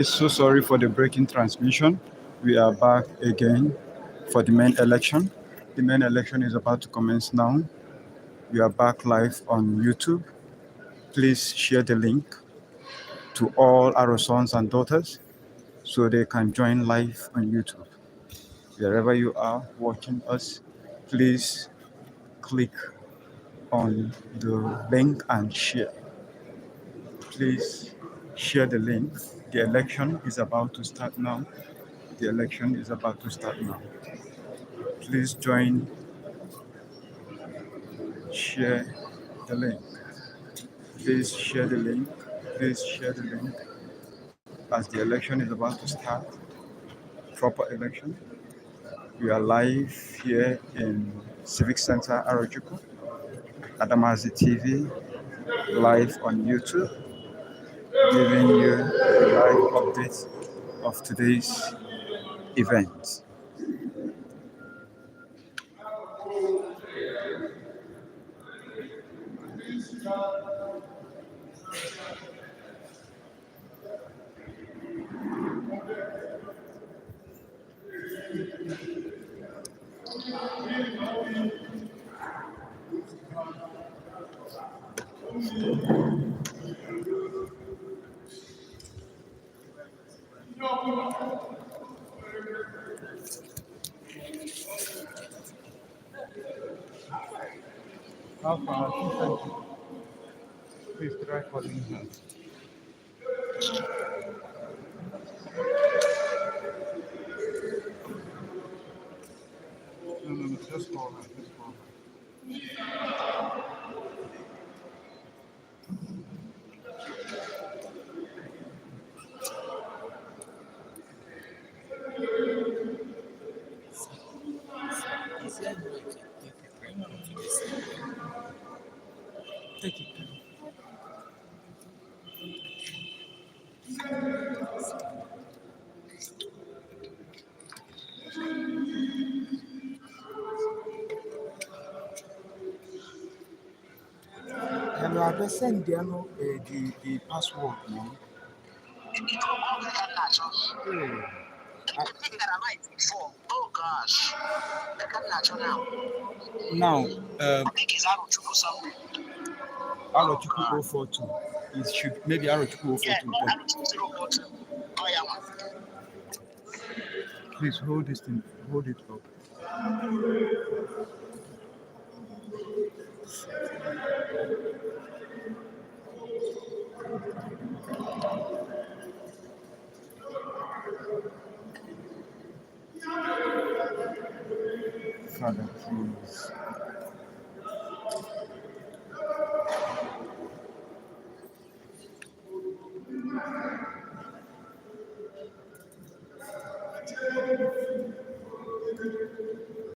So sorry for the breaking transmission. We are back again for the main election. The main election is about to commence now. We are back live on YouTube. Please share the link to all our sons and daughters so they can join live on YouTube. Wherever you are watching us, please click on the link and share. Please share the link. The election is about to start now. The election is about to start now. Please join, share the link. Please share the link. Please share the link as the election is about to start. Proper election. We are live here in Civic Center Arajuku, Adamazi TV, live on YouTube, giving you a live update of today's event. How far? Please try calling her. No, just call her. Just call her. Take it. Hello, I just sent them the password now. Oh gosh. Now, I think it's Arochuku something. Arochuku 042. It should maybe Arochuku 042. Yeah, Arochuku 042. Oh, yeah. Please hold this thing, hold it up. Father, please.